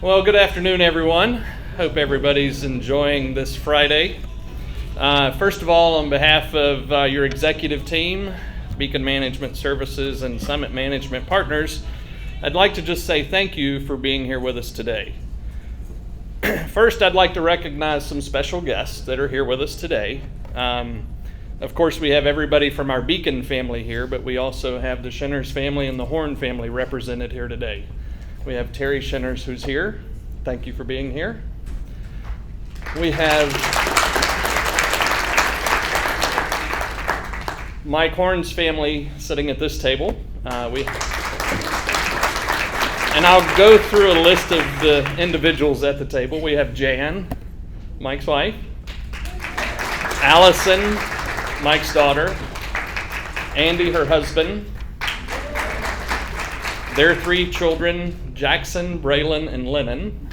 Well, good afternoon, everyone. Hope everybody's enjoying this Friday. First of all, on behalf of your executive team, Beacon Management Services, and Summit Management Partners, I'd like to just say thank you for being here with us today. First, I'd like to recognize some special guests that are here with us today. Of course, we have everybody from our Beacon family here, but we also have the Shinners family and the Horn family represented here today. We have Terry Shinners, who's here. Thank you for being here. We have Mike Horn's family sitting at this table. And I'll go through a list of the individuals at the table. We have Jan, Mike's wife, Allison, Mike's daughter, Andy, her husband, their three children, Jackson, Braylon, and Lennon,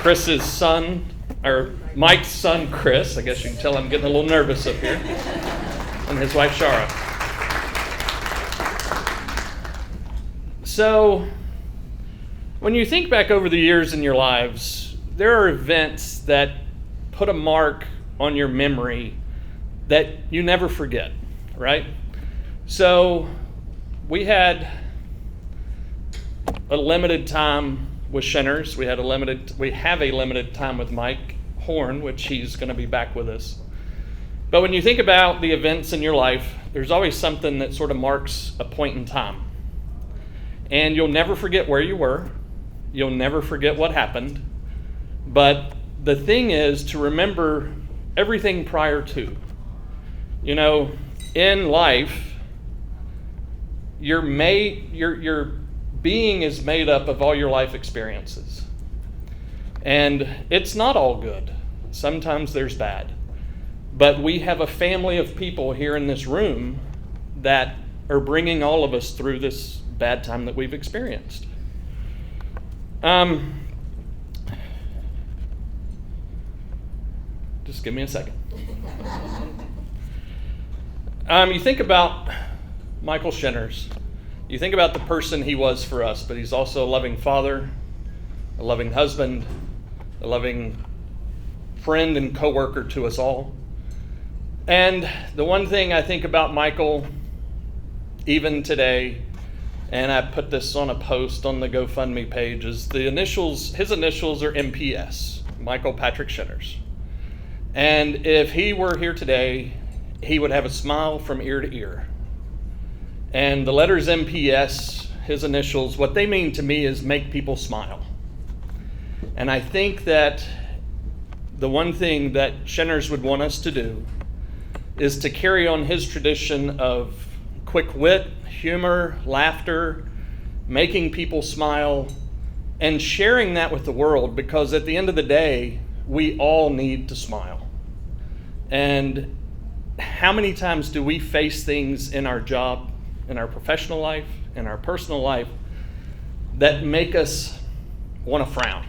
Chris's son, or Mike's son, Chris. I guess you can tell I'm getting a little nervous up here, and his wife, Shara. So, when you think back over the years in your lives, there are events that put a mark on your memory that you never forget, right? So, we had a limited time with Shinners. We have a limited time with Mike Horn, which he's going to be back with us. But when you think about the events in your life, there's always something that sort of marks a point in time. And you'll never forget where you were. You'll never forget what happened. But the thing is to remember everything prior to. You know, in life, your being is made up of all your life experiences. And it's not all good. Sometimes there's bad. But we have a family of people here in this room that are bringing all of us through this bad time that we've experienced. Just give me a second. You think about Michael Shinners. You think about the person he was for us, but he's also a loving father, a loving husband, a loving friend and coworker to us all. And the one thing I think about Michael, even today, and I put this on a post on the GoFundMe page, is his initials are MPS, Michael Patrick Shinners. And if he were here today, he would have a smile from ear to ear. And the letters MPS, his initials, what they mean to me is make people smile. And I think that the one thing that Shinners would want us to do is to carry on his tradition of quick wit, humor, laughter, making people smile, and sharing that with the world, because at the end of the day, we all need to smile. And how many times do we face things in our job, in our professional life, in our personal life, that make us want to frown?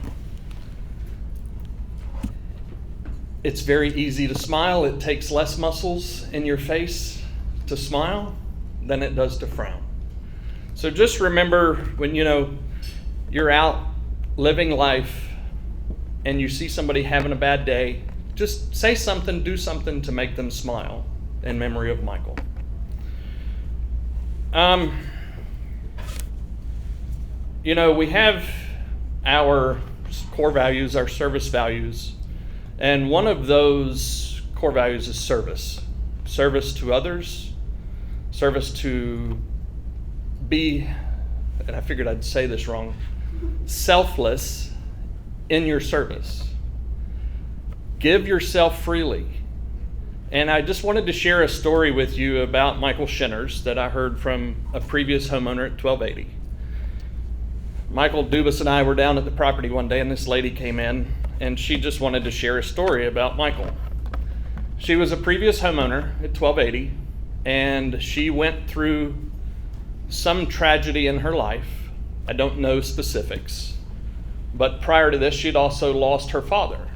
It's very easy to smile. It takes less muscles in your face to smile than it does to frown. So just remember when you're out living life and you see somebody having a bad day, just say something, do something to make them smile in memory of Michael. We have our core values, our service values, and one of those core values is service. Service to others, service to be, and I figured I'd say this wrong, selfless in your service. Give yourself freely. And I just wanted to share a story with you about Michael Shinners that I heard from a previous homeowner at 1280. Michael Dubas and I were down at the property one day, and this lady came in, and she just wanted to share a story about Michael. She was a previous homeowner at 1280, and she went through some tragedy in her life. I don't know specifics, but prior to this, she'd also lost her father.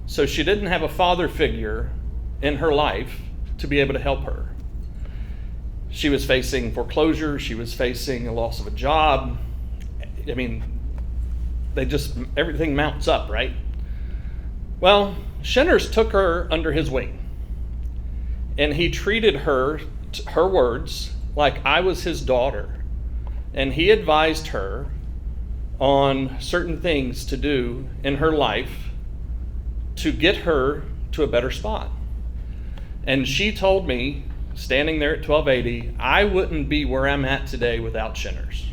So she didn't have a father figure in her life to be able to help her. She was facing foreclosure. She was facing a loss of a job. I mean, everything mounts up, right? Well, Shenners took her under his wing, and he treated her words, like I was his daughter. And he advised her on certain things to do in her life to get her to a better spot. And she told me, standing there at 1280, I wouldn't be where I'm at today without Shenners.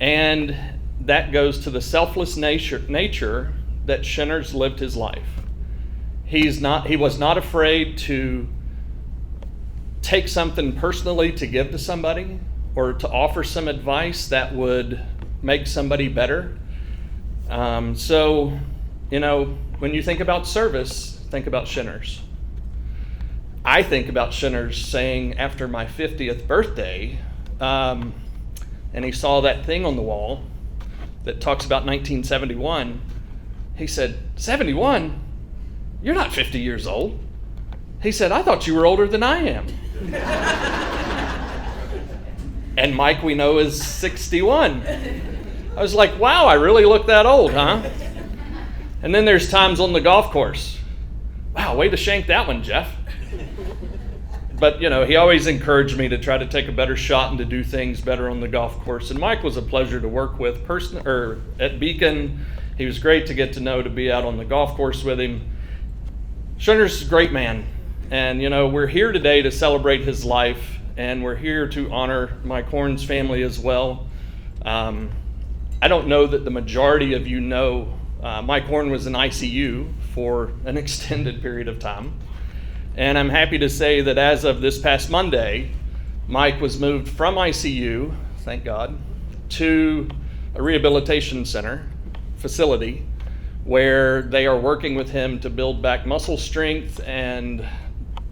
And that goes to the selfless nature that Shenners lived his life. He was not afraid to take something personally to give to somebody or to offer some advice that would make somebody better. So, when you think about service, think about Shenners. I think about Shenners saying after my 50th birthday, and he saw that thing on the wall that talks about 1971, he said, 71? You're not 50 years old. He said, I thought you were older than I am. And Mike, we know, is 61. I was like, wow, I really look that old, huh? And then there's times on the golf course. Wow, way to shank that one, Jeff. But, he always encouraged me to try to take a better shot and to do things better on the golf course. And Mike was a pleasure to work with at Beacon. He was great to get to know, to be out on the golf course with him. Shenners is a great man. And, we're here today to celebrate his life, and we're here to honor Mike Horn's family as well. I don't know that the majority of you know Mike Horn was in ICU for an extended period of time. And I'm happy to say that as of this past Monday, Mike was moved from ICU, thank God, to a rehabilitation center facility where they are working with him to build back muscle strength and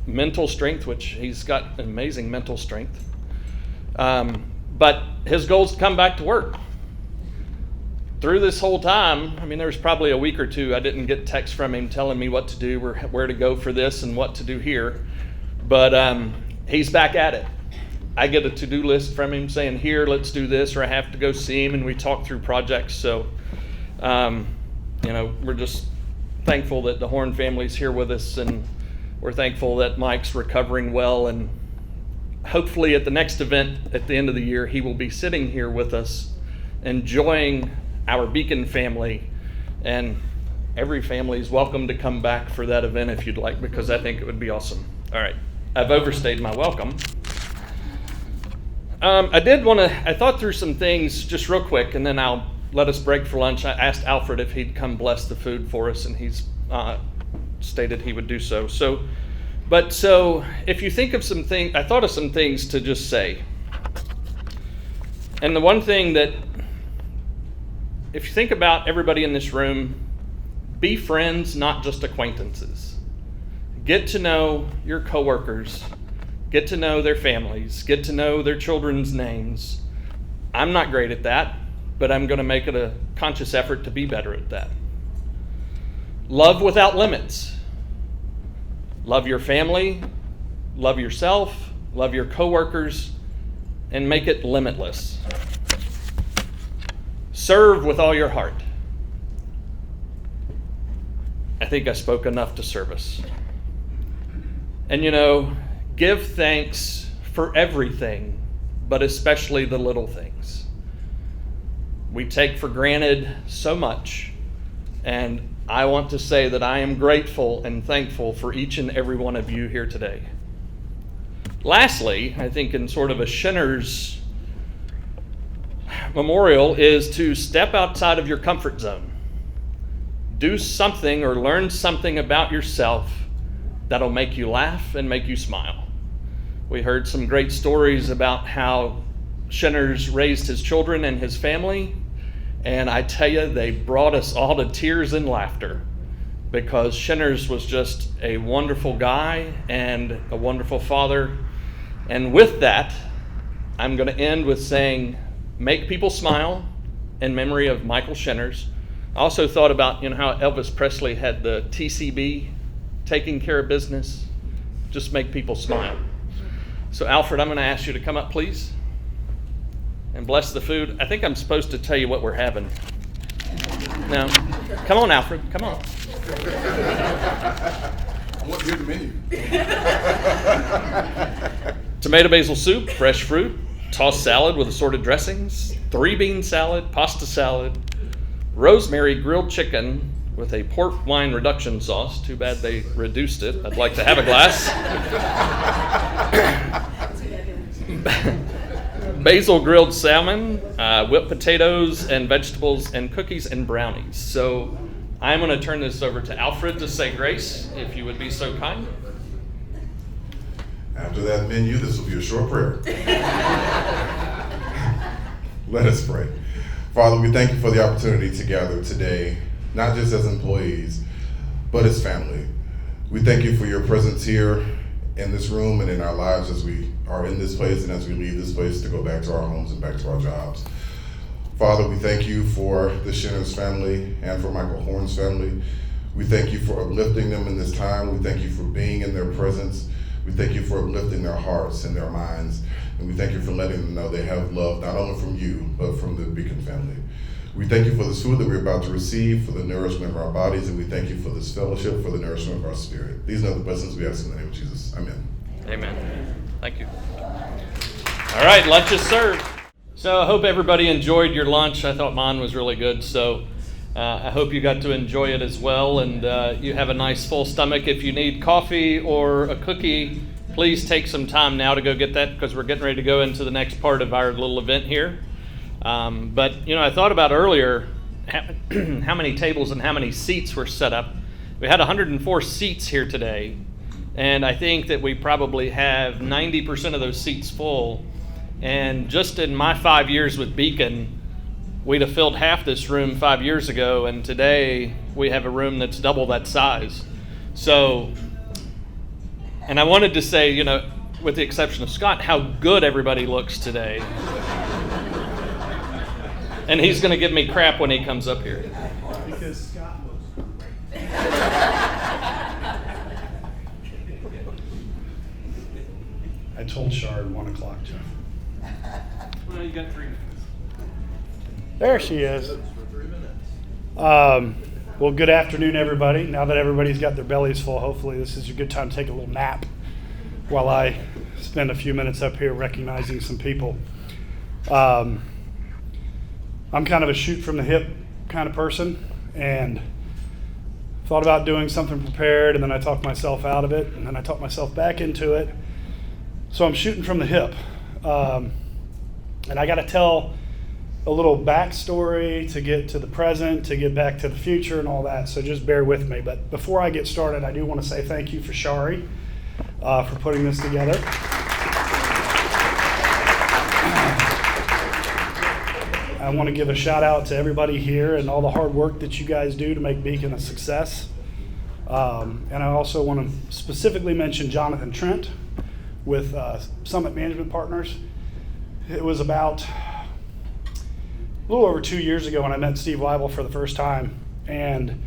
mental strength, which he's got amazing mental strength. But his goal is to come back to work. Through this whole time, there was probably a week or two I didn't get texts from him telling me what to do, where to go for this and what to do here. But he's back at it. I get a to-do list from him saying, here, let's do this, or I have to go see him, and we talk through projects. So, we're just thankful that the Horn family's here with us, and we're thankful that Mike's recovering well, and hopefully at the next event at the end of the year, he will be sitting here with us, enjoying our Beacon family, and every family is welcome to come back for that event if you'd like, because I think it would be awesome. All right, I've overstayed my welcome. I thought through some things just real quick, and then I'll let us break for lunch. I asked Alfred if he'd come bless the food for us, and he's stated he would do so. So if you think of some things, I thought of some things to just say. And the one thing that, if you think about everybody in this room, be friends, not just acquaintances. Get to know your coworkers. Get to know their families. Get to know their children's names. I'm not great at that, but I'm going to make it a conscious effort to be better at that. Love without limits. Love your family, love yourself, love your coworkers, and make it limitless. Serve with all your heart. I think I spoke enough to service. And give thanks for everything, but especially the little things. We take for granted so much, and I want to say that I am grateful and thankful for each and every one of you here today. Lastly, I think in sort of a Shenners memorial is to step outside of your comfort zone. Do something or learn something about yourself that'll make you laugh and make you smile. We heard some great stories about how Shenners raised his children and his family, and I tell you, they brought us all to tears and laughter, because Shenners was just a wonderful guy and a wonderful father. And with that, I'm going to end with saying, make people smile in memory of Michael Shenners. I also thought about, how Elvis Presley had the TCB, taking care of business. Just make people smile. So Alfred, I'm going to ask you to come up, please. and bless the food. I think I'm supposed to tell you what we're having. No. Come on, Alfred. Come on. I want to hear the menu. Tomato basil soup, fresh fruit, tossed salad with assorted dressings, 3-bean salad, pasta salad, rosemary grilled chicken with a port wine reduction sauce. Too bad they reduced it. I'd like to have a glass. Basil grilled salmon, whipped potatoes and vegetables, and cookies and brownies. So I'm going to turn this over to Alfred to say grace, if you would be so kind. After that menu, this will be a short prayer. Let us pray. Father, we thank you for the opportunity to gather today, not just as employees, but as family. We thank you for your presence here in this room and in our lives as we are in this place and as we leave this place to go back to our homes and back to our jobs. Father, we thank you for the Shinner's family and for Michael Horn's family. We thank you for uplifting them in this time. We thank you for being in their presence. We thank you for uplifting their hearts and their minds. And we thank you for letting them know they have love not only from you, but from the Beacon family. We thank you for this food that we're about to receive, for the nourishment of our bodies, and we thank you for this fellowship, for the nourishment of our spirit. These are the blessings we ask in the name of Jesus. Amen. Amen. Thank you. All right, lunch is served. So I hope everybody enjoyed your lunch. I thought mine was really good, so I hope you got to enjoy it as well, and you have a nice full stomach. If you need coffee or a cookie, please take some time now to go get that, because we're getting ready to go into the next part of our little event here. But, I thought about earlier how many tables and how many seats were set up. We had 104 seats here today, and I think that we probably have 90% of those seats full. And just in my 5 years with Beacon, we'd have filled half this room 5 years ago, and today we have a room that's double that size. So, and I wanted to say, with the exception of Scott, how good everybody looks today. And he's going to give me crap when he comes up here. Because Scott looks great. I told Shard 1 o'clock, Jeff. Well, you got 3 minutes. There she is. Well, good afternoon, everybody. Now that everybody's got their bellies full, hopefully this is a good time to take a little nap while I spend a few minutes up here recognizing some people. I'm kind of a shoot from the hip kind of person, and thought about doing something prepared, and then I talked myself out of it, and then I talked myself back into it. So I'm shooting from the hip. And I got to tell a little backstory to get to the present, to get back to the future and all that, so just bear with me. But before I get started, I do want to say thank you for Shari for putting this together. I want to give a shout out to everybody here and all the hard work that you guys do to make Beacon a success. And I also want to specifically mention Jonathan Trent with Summit Management Partners. It was about a little over 2 years ago when I met Steve Weibel for the first time, and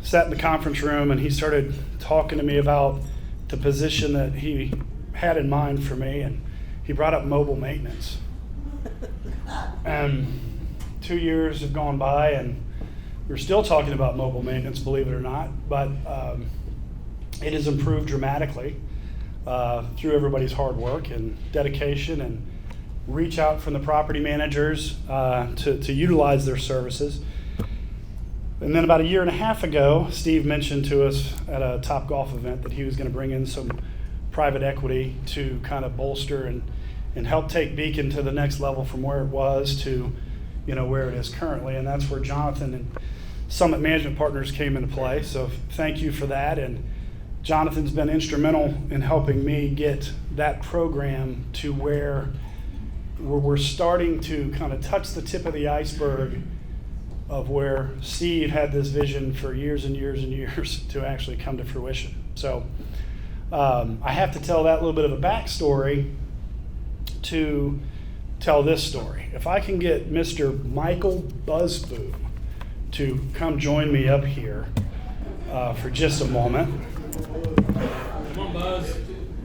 sat in the conference room, and he started talking to me about the position that he had in mind for me, and he brought up mobile maintenance. And 2 years have gone by, and we're still talking about mobile maintenance, believe it or not, but it has improved dramatically through everybody's hard work and dedication and reach out from the property managers to utilize their services. And then about a year and a half ago, Steve mentioned to us at a Topgolf event that he was going to bring in some private equity to kind of bolster and help take Beacon to the next level from where it was to, where it is currently. And that's where Jonathan and Summit Management Partners came into play. So thank you for that. And Jonathan's been instrumental in helping me get that program to where we're starting to kind of touch the tip of the iceberg of where Steve had this vision for years and years and years to actually come to fruition. So I have to tell that little bit of a backstory to tell this story. If I can get Mr. Michael Buzzboom to come join me up here for just a moment. Come on, Buzz.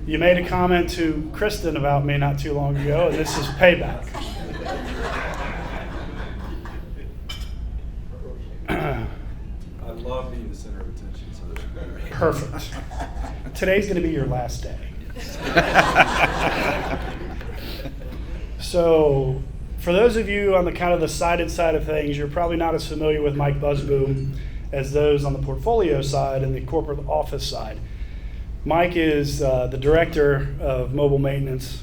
You made a comment to Kristen about me not too long ago, and this is payback. Perfect. Today's going to be your last day. So, for those of you on the kind of the sided side of things, you're probably not as familiar with Mike Busboom as those on the portfolio side and the corporate office side. Mike is the director of mobile maintenance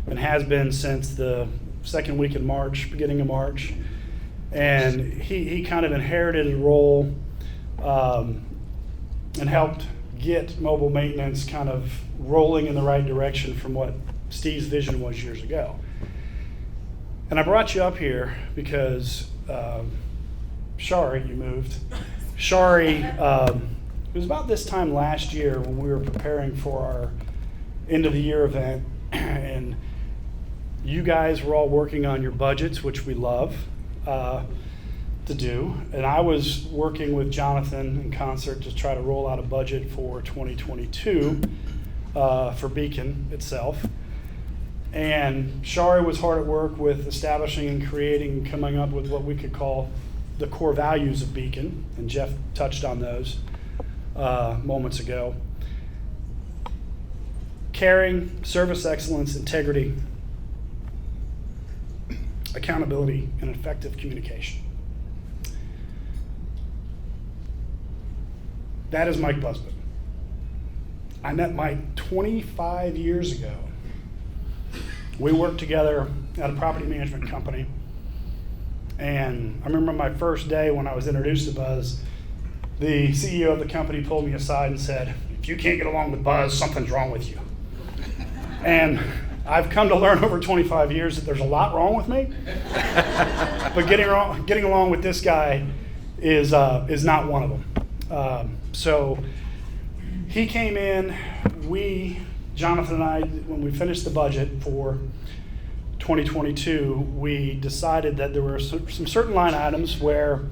and has been since the second week in March, beginning of March. And he kind of inherited a role and helped get mobile maintenance kind of rolling in the right direction from what Steve's vision was years ago. And I brought you up here because Shari, you moved. Shari, it was about this time last year when we were preparing for our end of the year event, and you guys were all working on your budgets, which we love to do. And I was working with Jonathan in concert to try to roll out a budget for 2022 for Beacon itself. And Shari was hard at work with establishing and creating, coming up with what we could call the core values of Beacon. And Jeff touched on those moments ago. Caring, service excellence, integrity, accountability, and effective communication. That is Mike Busboom. I met Mike 25 years ago. We worked together at a property management company. And I remember my first day when I was introduced to Buzz, the CEO of the company pulled me aside and said, "If you can't get along with Buzz, something's wrong with you." And I've come to learn over 25 years that there's a lot wrong with me. But getting along with this guy is not one of them. So he came in, Jonathan and I, when we finished the budget for 2022, we decided that there were some certain line items where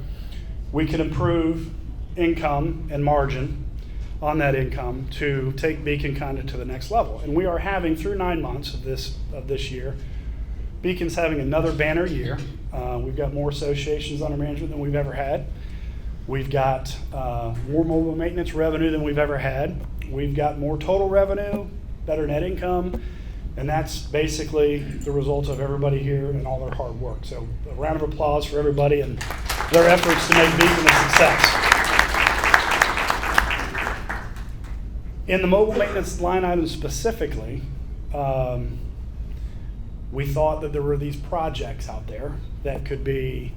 we could improve income and margin on that income to take Beacon kind of to the next level. And we are having, through 9 months of this year, Beacon's having another banner year. We've got more associations under management than we've ever had. We've got more mobile maintenance revenue than we've ever had. We've got more total revenue, better net income, and that's basically the result of everybody here and all their hard work. So a round of applause for everybody and their efforts to make Beacon a success. In the mobile maintenance line item specifically, we thought that there were these projects out there that could be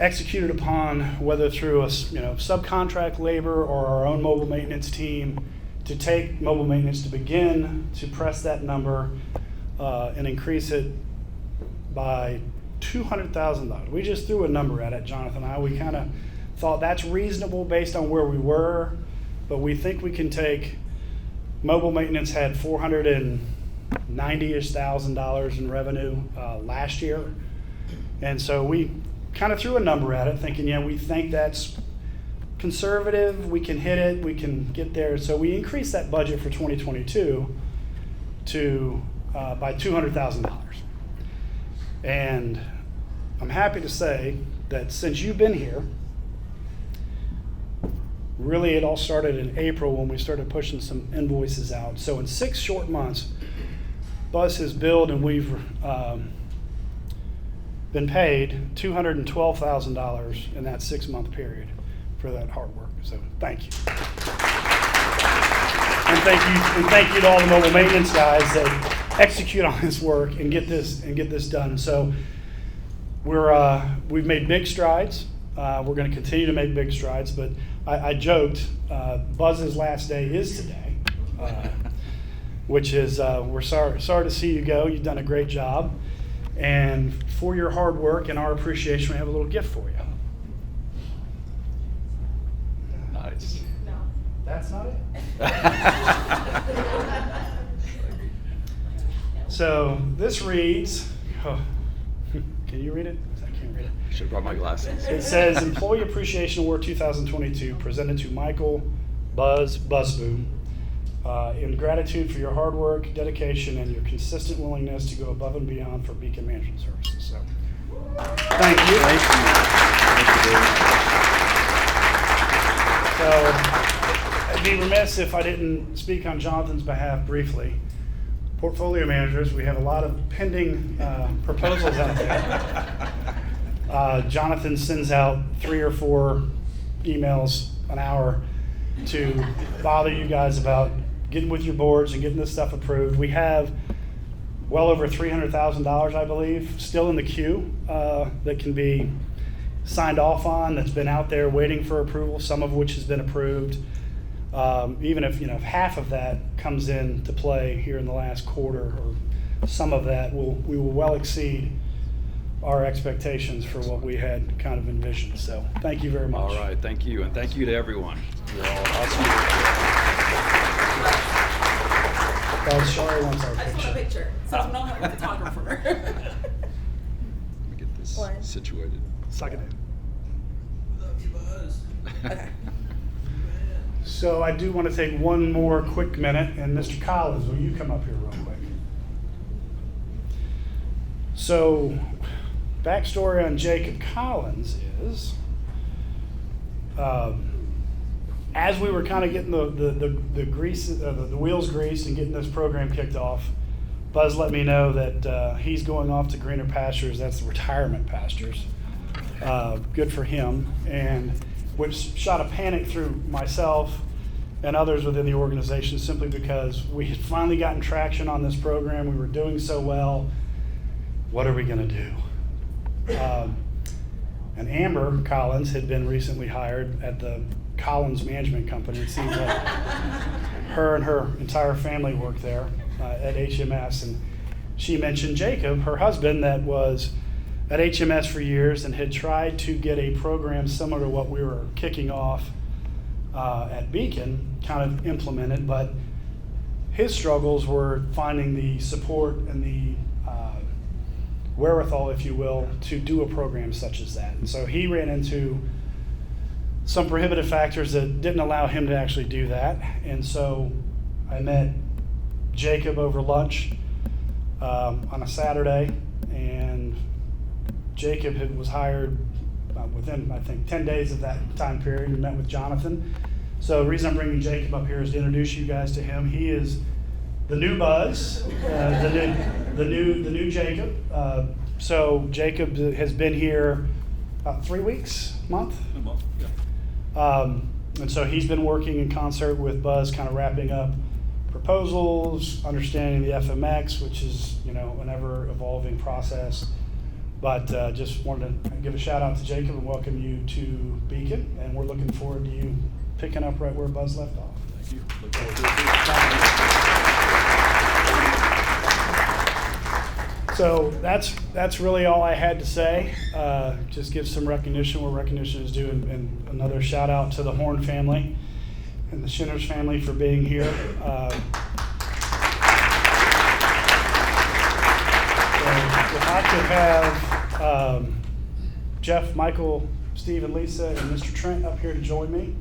executed upon, whether through a subcontract labor or our own mobile maintenance team, to take mobile maintenance to begin to press that number and increase it by $200,000. We just threw a number at it, Jonathan and I. We kind of thought that's reasonable based on where we were, but we think we can take, mobile maintenance had $490-ish thousand in revenue last year. And so we kind of threw a number at it thinking, we think that's conservative, we can hit it, we can get there. So we increased that budget for 2022 to by $200,000. And I'm happy to say that since you've been here, really it all started in April when we started pushing some invoices out. So in 6 short months, Buzz has billed and we've been paid $212,000 in that 6-month period for that hard work. So thank you. And thank you to all the mobile maintenance guys that execute on this work and get this done. So we've made big strides. We're going to continue to make big strides, but I joked, Buzz's last day is today, which is, we're sorry to see you go. You've done a great job. And for your hard work and our appreciation, we have a little gift for you. Nice. No. That's not it? So this reads, can you read it? I can't read it. Should have brought my glasses. It says, Employee Appreciation Award 2022, presented to Michael Busboom. In gratitude for your hard work, dedication, and your consistent willingness to go above and beyond for Beacon Management Services. So, thank you. Thank you. Thank you very much. So, I'd be remiss if I didn't speak on Jonathan's behalf briefly. Portfolio managers, we have a lot of pending proposals out there. Jonathan sends out 3 or 4 emails an hour to bother you guys about getting with your boards and getting this stuff approved. We have well over $300,000, I believe, still in the queue that can be signed off on, that's been out there waiting for approval, some of which has been approved. Even if half of that comes into play here in the last quarter, or some of that, we will well exceed our expectations for what we had kind of envisioned. So thank you very much. All right, thank you, and thank you to everyone. You're all awesome. Shari wants our I just want a picture. picture, since we don't have a photographer. Let me get this One. situated. Suck it in. Okay. So I do want to take one more quick minute, and Mr. Collins, will you come up here real quick? So, backstory on Jacob Collins is, as we were kind of getting the grease, the wheels greased and getting this program kicked off, Buzz let me know that he's going off to greener pastures. That's the retirement pastures. Good for him, and which shot a panic through myself and others within the organization, simply because we had finally gotten traction on this program. We were doing so well. What are we going to do? And Amber Collins had been recently hired at the Collins Management Company. It seems like her and her entire family work there at HMS. And she mentioned Jacob, her husband, that was at HMS for years and had tried to get a program similar to what we were kicking off at Beacon kind of implemented, but his struggles were finding the support and the wherewithal, if you will, to do a program such as that. And so he ran into some prohibitive factors that didn't allow him to actually do that. And so I met Jacob over lunch on a Saturday, and Jacob was hired within, I think, 10 days of that time period, and met with Jonathan. So the reason I'm bringing Jacob up here is to introduce you guys to him. He is the new Buzz, the new Jacob. So Jacob has been here about 3 weeks, month? A month, yeah. And so he's been working in concert with Buzz, kind of wrapping up proposals, understanding the FMX, which is an ever evolving process. But just wanted to give a shout out to Jacob and welcome you to Beacon, and we're looking forward to you picking up right where Buzz left off. Thank you. Look forward to it. So that's really all I had to say. Just give some recognition where recognition is due, and another shout out to the Horn family and the Shinners family for being here. So if I could have Jeff, Michael, Steve, and Lisa, and Mr. Trent up here to join me.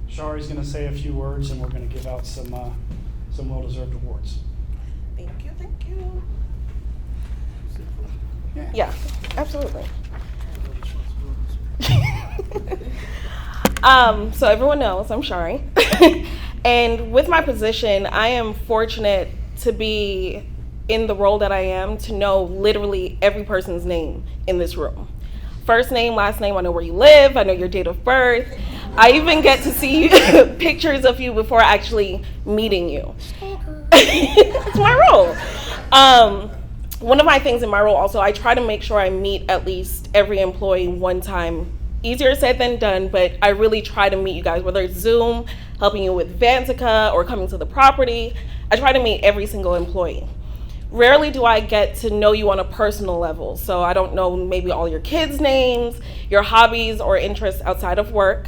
Shari's going to say a few words, and we're going to give out some well-deserved awards. Thank you, thank you. Yeah, absolutely. So everyone knows I'm Shari. And with my position, I am fortunate to be in the role that I am, to know literally every person's name in this room. First name, last name, I know where you live, I know your date of birth. I even get to see pictures of you before actually meeting you. It's my role. One of my things in my role also, I try to make sure I meet at least every employee one time. Easier said than done, but I really try to meet you guys, whether it's Zoom, helping you with Vantica, or coming to the property. I try to meet every single employee. Rarely do I get to know you on a personal level, so I don't know maybe all your kids' names, your hobbies or interests outside of work.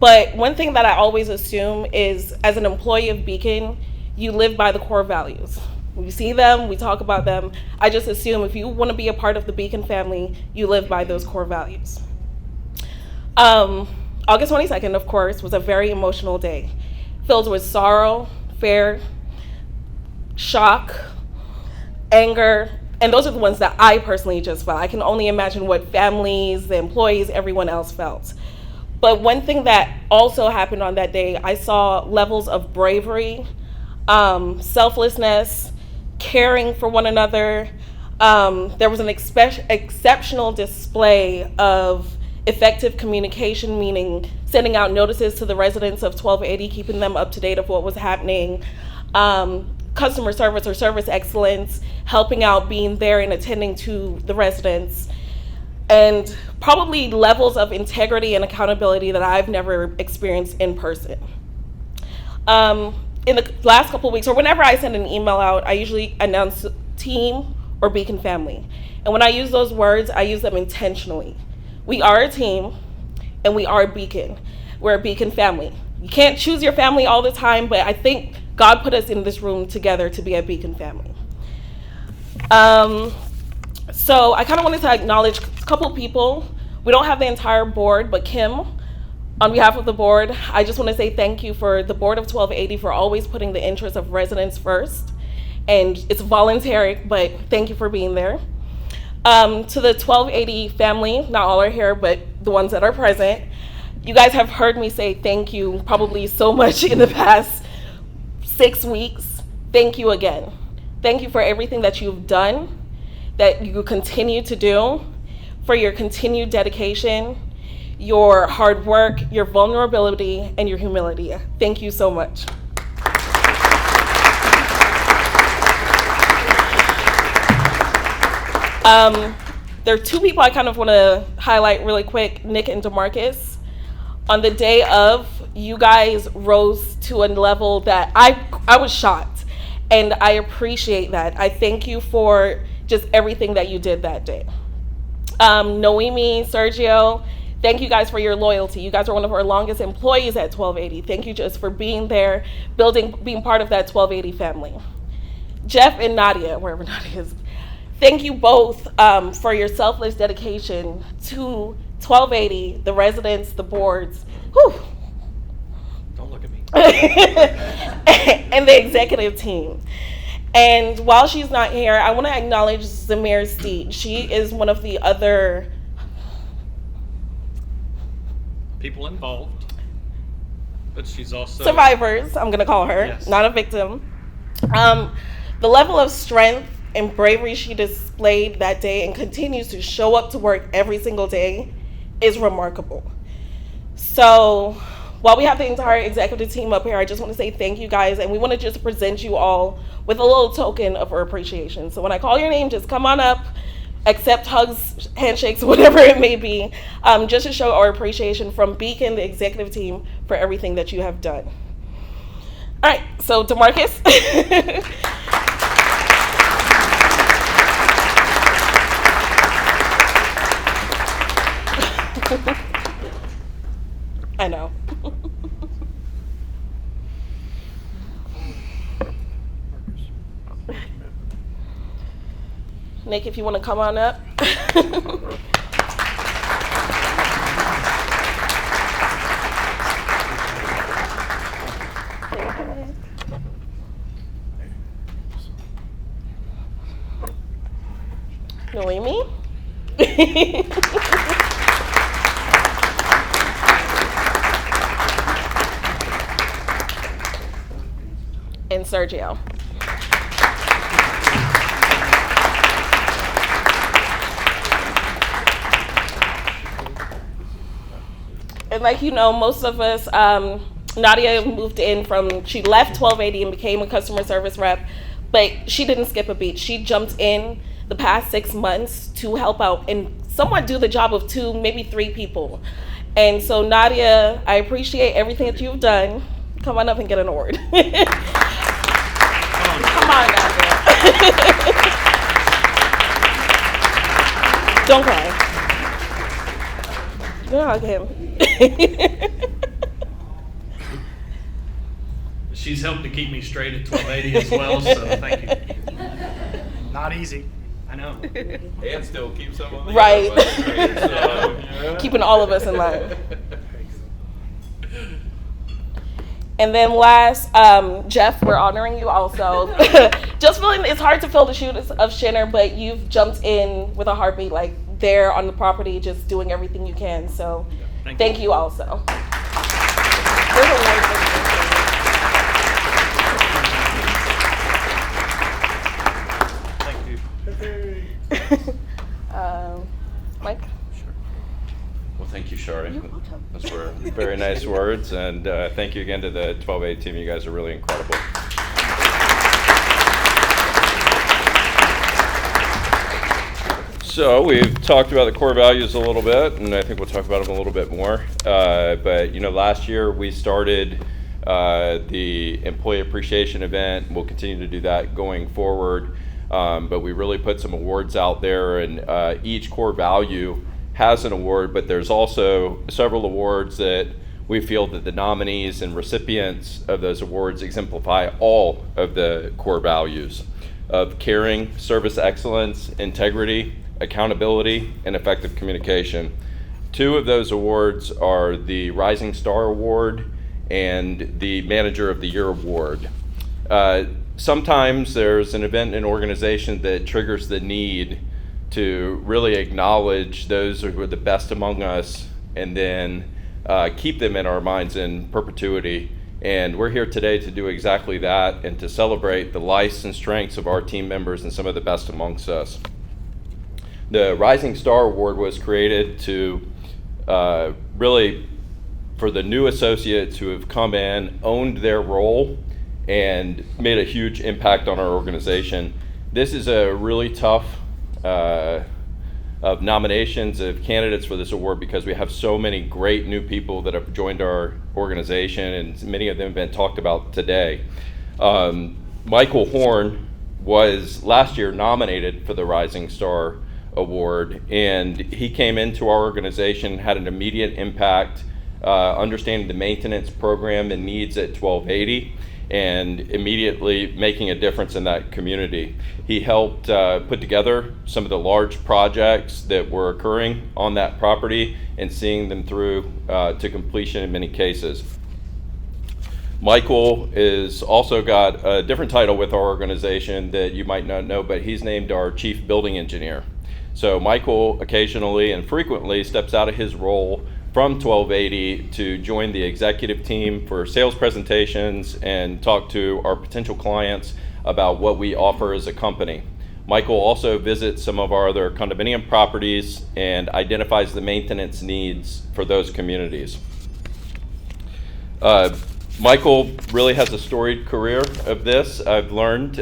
But one thing that I always assume is, as an employee of Beacon, you live by the core values. We see them, we talk about them. I just assume if you want to be a part of the Beacon family, you live by those core values. August 22nd, of course, was a very emotional day, filled with sorrow, fear, shock, anger, and those are the ones that I personally just felt. I can only imagine what families, the employees, everyone else felt. But one thing that also happened on that day, I saw levels of bravery, selflessness, caring for one another. There was an exceptional display of effective communication, meaning sending out notices to the residents of 1280, keeping them up to date of what was happening, customer service or service excellence, helping out, being there and attending to the residents, and probably levels of integrity and accountability that I've never experienced in person. In the last couple of weeks, or whenever I send an email out, I usually announce team or Beacon family. And when I use those words, I use them intentionally. We are a team, and we are a Beacon. We're a Beacon family. You can't choose your family all the time, but I think God put us in this room together to be a Beacon family. So I kind of wanted to acknowledge a couple people. We don't have the entire board, but Kim, on behalf of the board, I just want to say thank you for the board of 1280 for always putting the interests of residents first. And it's voluntary, but thank you for being there. To the 1280 family, not all are here, but the ones that are present, you guys have heard me say thank you probably so much in the past 6 weeks. Thank you again. Thank you for everything that you've done, that you continue to do, for your continued dedication, your hard work, your vulnerability, and your humility. Thank you so much. There are two people I kind of want to highlight really quick, Nick and DeMarcus. On the day of, you guys rose to a level that I was shocked, and I appreciate that. I thank you for just everything that you did that day. Noemi, Sergio, thank you guys for your loyalty. You guys are one of our longest employees at 1280. Thank you just for being there, being part of that 1280 family. Jeff and Nadia, wherever Nadia is, thank you both for your selfless dedication to 1280, the residents, the boards, Don't look at me. and the executive team. And while she's not here, I want to acknowledge Zamir Steed. She is one of the other People involved, but she's also survivors, I'm going to call her, Yes. not a victim. The level of strength and bravery she displayed that day and continues to show up to work every single day is remarkable. So while we have the entire executive team up here, I just want to say thank you guys, and we want to just present you all with a little token of our appreciation. So when I call your name, just come on up, accept hugs, handshakes, whatever it may be, just to show our appreciation from Beacon, the executive team, for everything that you have done. All right, so DeMarcus. I know. Nick, if you want to come on up. Noemi? And Sergio. And like you know, most of us, Nadia moved in she left 1280 and became a customer service rep, but she didn't skip a beat. She jumped in the past 6 months to help out and somewhat do the job of 2, maybe 3 people. And so Nadia, I appreciate everything that you've done. Come on up and get an award. Come on, Nadia. Don't cry. Go hug him. She's helped to keep me straight at 1280 as well, so thank you. Not easy. I know. And still keep some on the Right. other way, so, Keeping all of us in line. And then last, Jeff, we're honoring you also. Just feeling, it's hard to fill the shoes of Shinner, but you've jumped in with a heartbeat, like there on the property, just doing everything you can. So Thank you also. There's a wonderful Thank you. Mike? Sure. Well, thank you, Shari. You're welcome. Those were very nice words, and thank you again to the 12A team. You guys are really incredible. So we've talked about the core values a little bit, and I think we'll talk about them a little bit more. But last year we started the employee appreciation event. We'll continue to do that going forward. But we really put some awards out there, and each core value has an award, but there's also several awards that we feel that the nominees and recipients of those awards exemplify all of the core values of caring, service excellence, integrity, accountability, and effective communication. 2 of those awards are the Rising Star Award and the Manager of the Year Award. Sometimes there's an event in an organization that triggers the need to really acknowledge those who are the best among us and then keep them in our minds in perpetuity. And we're here today to do exactly that and to celebrate the lives and strengths of our team members and some of the best amongst us. The Rising Star Award was created to really for the new associates who have come in, owned their role, and made a huge impact on our organization. This is a really tough of nominations of candidates for this award because we have so many great new people that have joined our organization, and many of them have been talked about today. Michael Horn was last year nominated for the Rising Star Award, and he came into our organization, had an immediate impact, understanding the maintenance program and needs at 1280, and immediately making a difference in that community. He helped put together some of the large projects that were occurring on that property and seeing them through to completion in many cases. Michael is also got a different title with our organization that you might not know, but he's named our Chief Building Engineer. So Michael occasionally and frequently steps out of his role from 1280 to join the executive team for sales presentations and talk to our potential clients about what we offer as a company. Michael also visits some of our other condominium properties and identifies the maintenance needs for those communities. Michael really has a storied career of this. I've learned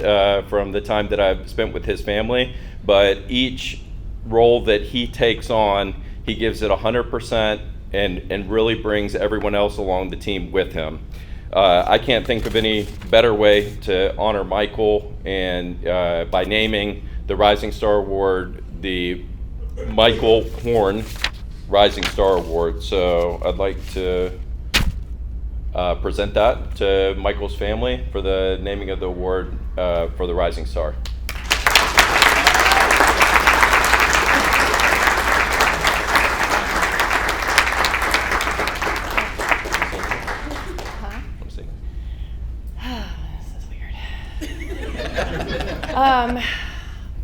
from the time that I've spent with his family, but each role that he takes on, he gives it 100% and really brings everyone else along the team with him. I can't think of any better way to honor Michael and by naming the Rising Star Award the Michael Horn Rising Star Award. So I'd like to present that to Michael's family for the naming of the award for the Rising Star.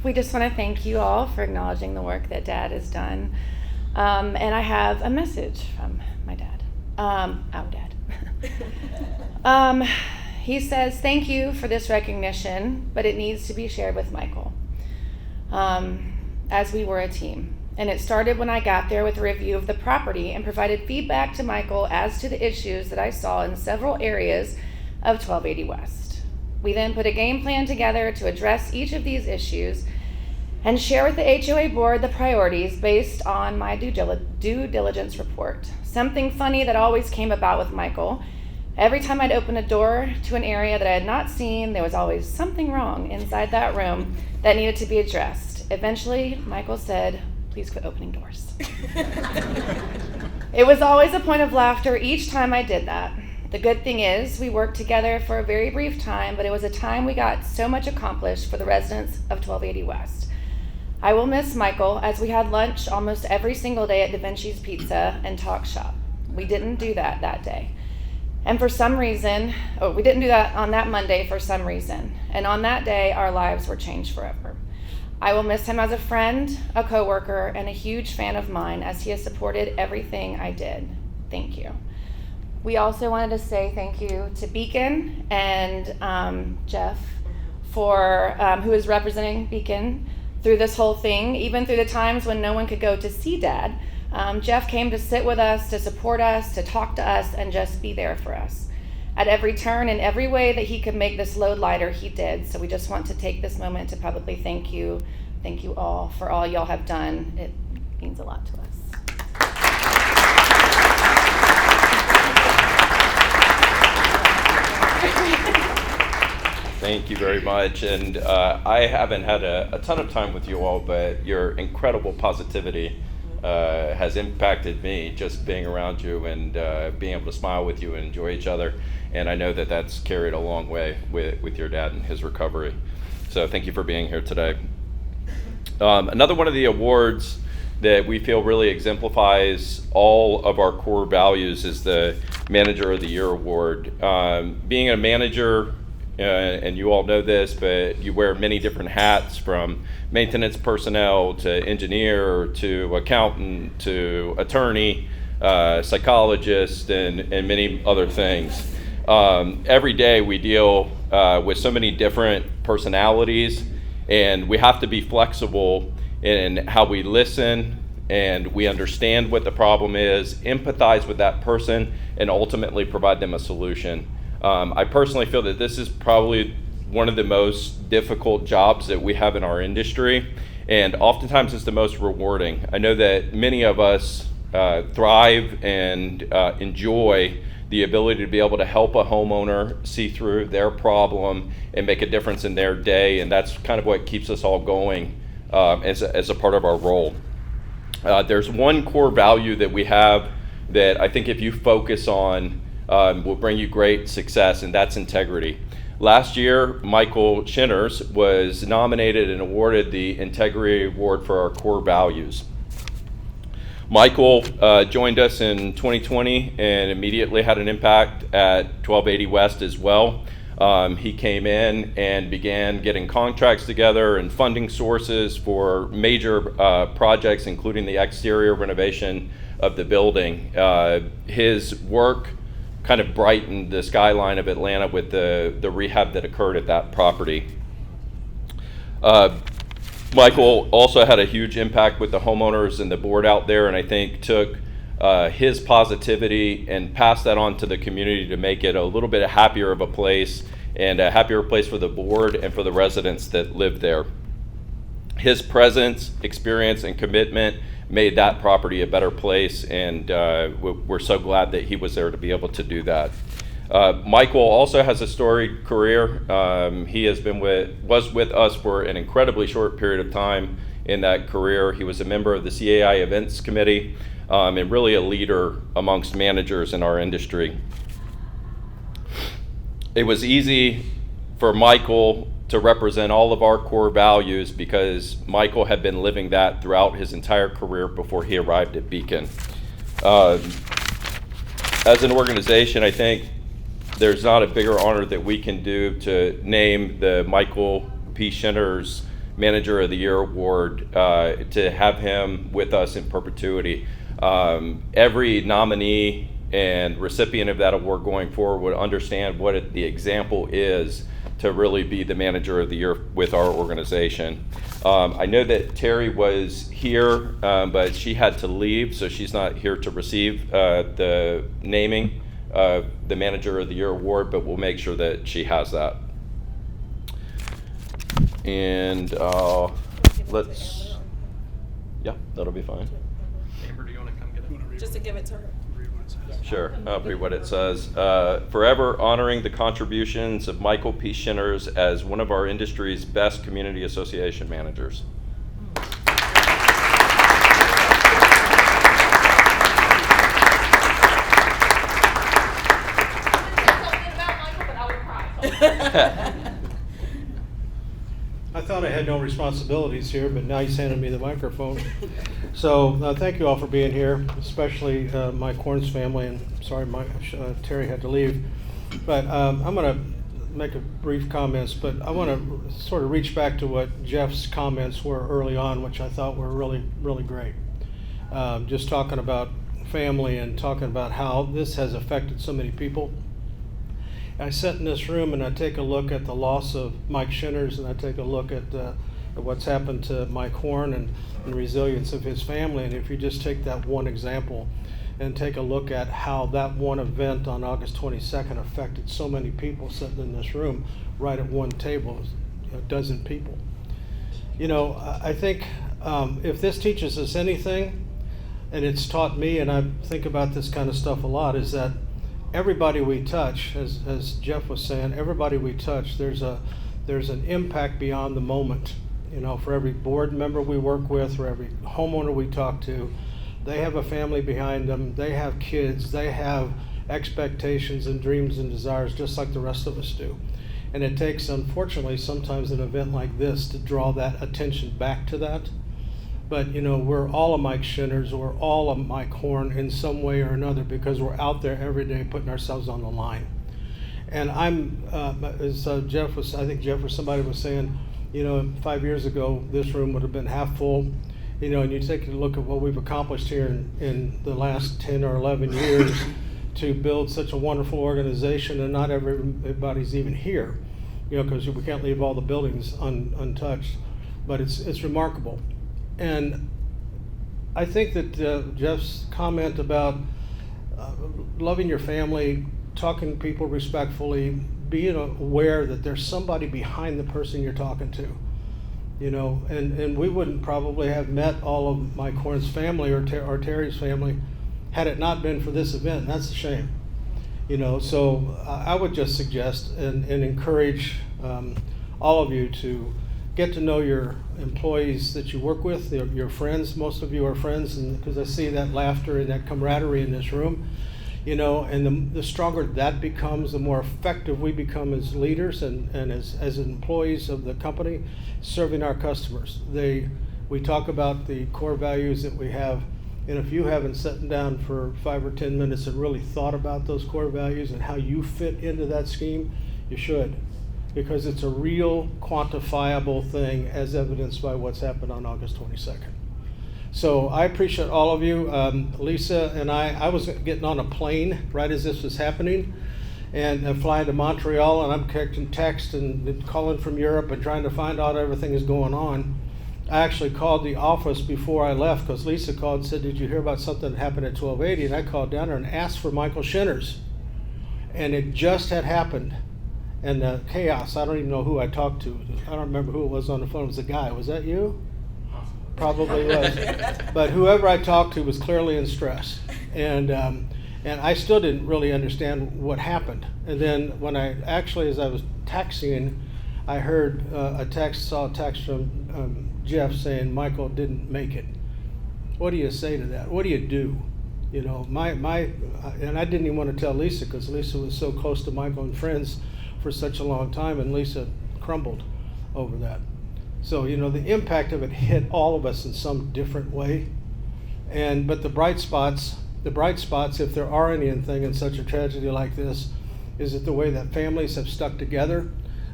We just want to thank you all for acknowledging the work that Dad has done. And I have a message from my dad, our dad. He says, thank you for this recognition, but it needs to be shared with Michael, as we were a team. And it started when I got there with a review of the property and provided feedback to Michael as to the issues that I saw in several areas of 1280 West. We then put a game plan together to address each of these issues and share with the HOA board the priorities based on my due diligence report. Something funny that always came about with Michael: every time I'd open a door to an area that I had not seen, there was always something wrong inside that room that needed to be addressed. Eventually, Michael said, "Please quit opening doors." It was always a point of laughter each time I did that. The good thing is, we worked together for a very brief time, but it was a time we got so much accomplished for the residents of 1280 West. I will miss Michael, as we had lunch almost every single day at Da Vinci's Pizza and talk shop. We didn't do that day. And for some reason, we didn't do that on that Monday for some reason. And on that day, our lives were changed forever. I will miss him as a friend, a coworker, and a huge fan of mine as he has supported everything I did. Thank you. We also wanted to say thank you to Beacon and Jeff, for who is representing Beacon through this whole thing, even through the times when no one could go to see Dad. Jeff came to sit with us, to support us, to talk to us, and just be there for us. At every turn, in every way that he could make this load lighter, he did. So we just want to take this moment to publicly thank you all for all y'all have done. It means a lot to us. Thank you very much. And I haven't had a ton of time with you all, but your incredible positivity has impacted me, just being around you and being able to smile with you and enjoy each other. And I know that that's carried a long way with your dad and his recovery. So thank you for being here today. Another one of the awards that we feel really exemplifies all of our core values is the Manager of the Year Award. Being a manager, and you all know this, but you wear many different hats, from maintenance personnel to engineer to accountant to attorney, psychologist, and many other things. Every day we deal with so many different personalities, and we have to be flexible in how we listen, and we understand what the problem is, empathize with that person, and ultimately provide them a solution. I personally feel that this is probably one of the most difficult jobs that we have in our industry, and oftentimes it's the most rewarding. I know that many of us thrive and enjoy the ability to be able to help a homeowner see through their problem and make a difference in their day, and that's kind of what keeps us all going as a part of our role. There's one core value that we have that I think if you focus on will bring you great success, and that's integrity. Last year, Michael Shinners was nominated and awarded the Integrity Award for our core values. Michael joined us in 2020 and immediately had an impact at 1280 West as well. He came in and began getting contracts together and funding sources for major projects, including the exterior renovation of the building. His work kind of brightened the skyline of Atlanta with the rehab that occurred at that property. Michael also had a huge impact with the homeowners and the board out there, and I think took his positivity and passed that on to the community to make it a little bit happier of a place, and a happier place for the board and for the residents that live there. His presence, experience, and commitment made that property a better place, and we're so glad that he was there to be able to do that. Michael also has a storied career. He was with us for an incredibly short period of time in that career. He was a member of the CAI Events Committee, and really a leader amongst managers in our industry. It was easy for Michael to represent all of our core values because Michael had been living that throughout his entire career before he arrived at Beacon. As an organization, I think there's not a bigger honor that we can do to name the Michael P. Shinners Manager of the Year Award, to have him with us in perpetuity. Every nominee and recipient of that award going forward would understand what the example is to really be the Manager of the Year with our organization. I know that Terry was here, but she had to leave, so she's not here to receive the naming of the Manager of the Year award, but we'll make sure that she has that. And yeah, that'll be fine. Amber, do you want to come get it? Just to give it to her. Sure, I'll read what it says. Forever honoring the contributions of Michael P. Shinners as one of our industry's best community association managers. I thought I had no responsibilities here, but now he's handed me the microphone. So thank you all for being here, especially my Corns family, and sorry Terry had to leave. But make a brief comments, but I want to sort of reach back to what Jeff's comments were early on, which I thought were really, really great. Just talking about family and talking about how this has affected so many people. I sit in this room and I take a look at the loss of Mike Shinners, and I take a look at what's happened to Mike Horn and the resilience of his family. And if you just take that one example and take a look at how that one event on August 22nd affected so many people sitting in this room right at one table, a dozen people. You know, I think if this teaches us anything, and it's taught me, and I think about this kind of stuff a lot, is that everybody we touch, as Jeff was saying, everybody we touch, there's an impact beyond the moment. You know, for every board member we work with, for every homeowner we talk to, they have a family behind them, they have kids, they have expectations and dreams and desires just like the rest of us do. And it takes, unfortunately, sometimes an event like this to draw that attention back to that. But, you know, we're all a Mike Shinners, we're all a Mike Horn in some way or another, because we're out there every day putting ourselves on the line. And I'm, as Jeff was, I think Jeff or somebody was saying, you know, 5 years ago, this room would have been half full. You know, and you take a look at what we've accomplished here in the last 10 or 11 years to build such a wonderful organization, and not everybody's even here, you know, because we can't leave all the buildings untouched. But it's remarkable. And I think that Jeff's comment about loving your family, talking to people respectfully, being aware that there's somebody behind the person you're talking to. You know, and we wouldn't probably have met all of Mike Horn's family or Terry's family had it not been for this event. That's a shame. You know, so I would just suggest and encourage all of you to get to know your employees that you work with, your friends. Most of you are friends, and because I see that laughter and that camaraderie in this room. You know, and the stronger that becomes, the more effective we become as leaders and as employees of the company, serving our customers. We talk about the core values that we have, and if you haven't sat down for 5 or 10 minutes and really thought about those core values and how you fit into that scheme, you should, because it's a real quantifiable thing, as evidenced by what's happened on August 22nd. So I appreciate all of you. Lisa and I was getting on a plane right as this was happening, and flying to Montreal, and I'm catching text and calling from Europe and trying to find out everything is going on. I actually called the office before I left, because Lisa called and said, "Did you hear about something that happened at 1280?" And I called down there and asked for Michael Shinners. And it just had happened. And the chaos, I don't even know who I talked to. I don't remember who it was on the phone. It was a guy. Was that you? Probably was. But whoever I talked to was clearly in stress. And I still didn't really understand what happened. And then when as I was taxiing, I heard saw a text from Jeff saying Michael didn't make it. What do you say to that? What do you do? You know, and I didn't even want to tell Lisa, because Lisa was so close to Michael and friends for such a long time, and Lisa crumbled over that. So, you know, the impact of it hit all of us in some different way. But the bright spots, if there are anything in such a tragedy like this, is that the way that families have stuck together.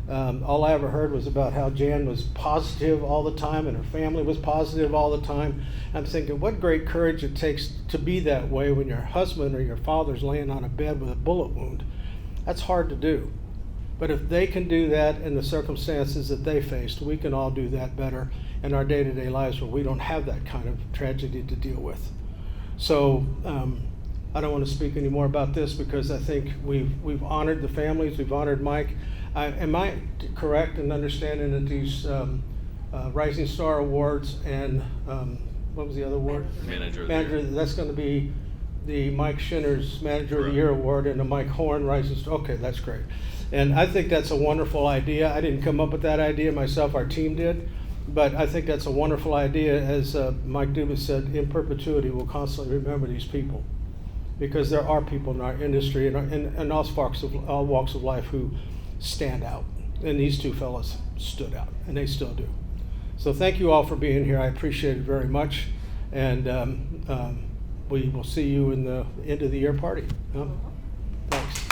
All I ever heard was about how Jan was positive all the time and her family was positive all the time. I'm thinking, what great courage it takes to be that way when your husband or your father's laying on a bed with a bullet wound. That's hard to do. But if they can do that in the circumstances that they faced, we can all do that better in our day-to-day lives where we don't have that kind of tragedy to deal with. So I don't want to speak any more about this, because I think we've honored the families, we've honored Mike. Am I correct in understanding that these Rising Star Awards and what was the other award? Manager. That's going to be the Mike Shinners Manager of the Year Award and the Mike Horn Rising Star. Okay, that's great. And I think that's a wonderful idea. I didn't come up with that idea myself, our team did. But I think that's a wonderful idea. As Mike Dubas said, in perpetuity, we'll constantly remember these people. Because there are people in our industry and in all walks of life who stand out. And these two fellas stood out, and they still do. So thank you all for being here. I appreciate it very much. And we will see you in the end of the year party. Thanks.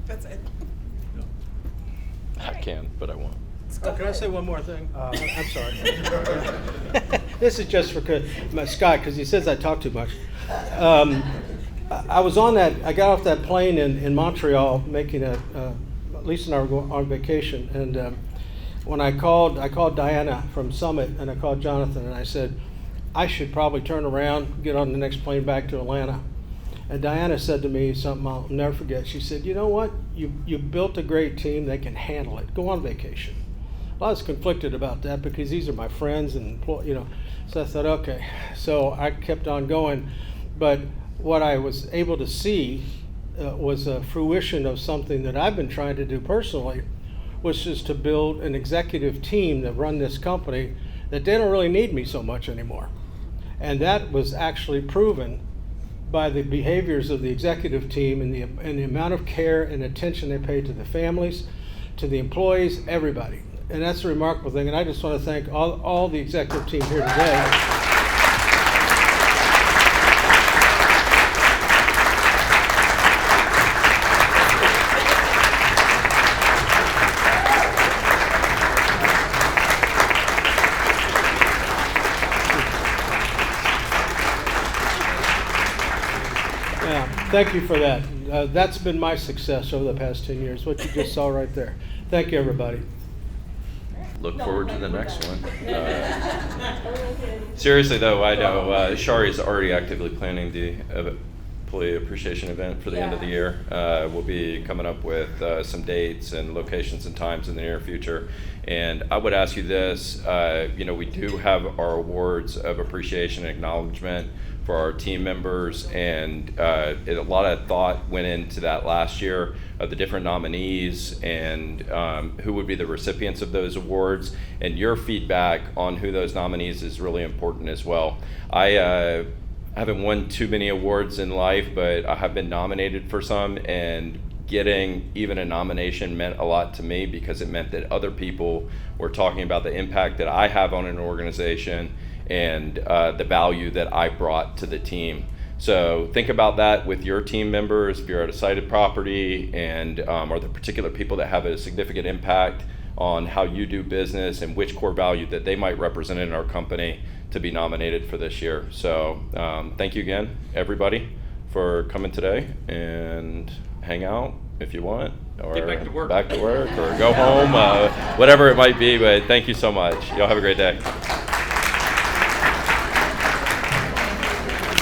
That's it. I can, but I won't. Oh, can I say one more thing? I'm sorry. This is just for Scott, because he says I talk too much. I was on that, I got off that plane in Montreal making Lisa and I were going on vacation, and when I called Diana from Summit, and I called Jonathan, and I said, I should probably turn around, get on the next plane back to Atlanta. And Diana said to me something I'll never forget. She said, you know what? You built a great team. They can handle it. Go on vacation. Well, I was conflicted about that because these are my friends and, so I thought, okay. So I kept on going. But what I was able to see was a fruition of something that I've been trying to do personally, which is to build an executive team that run this company that they don't really need me so much anymore. And that was actually proven by the behaviors of the executive team and the amount of care and attention they pay to the families, to the employees, everybody. And that's a remarkable thing. And I just want to thank all the executive team here today. Thank you for that. That's been my success over the past 10 years, what you just saw right there. Thank you, everybody. Look forward to the next one. Seriously, though, I know Shari is already actively planning the employee appreciation event for the end of the year. We'll be coming up with some dates and locations and times in the near future. And I would ask you this, we do have our awards of appreciation and acknowledgement for our team members, and a lot of thought went into that last year of the different nominees and who would be the recipients of those awards, and your feedback on who those nominees is really important as well. I haven't won too many awards in life, but I have been nominated for some, and getting even a nomination meant a lot to me because it meant that other people were talking about the impact that I have on an organization and the value that I brought to the team. So think about that with your team members. If you're at a sited property, and are there particular people that have a significant impact on how you do business and which core value that they might represent in our company to be nominated for this year. So thank you again, everybody, for coming today, and hang out if you want, or Get back to work. or go home, whatever it might be. But thank you so much. Y'all have a great day.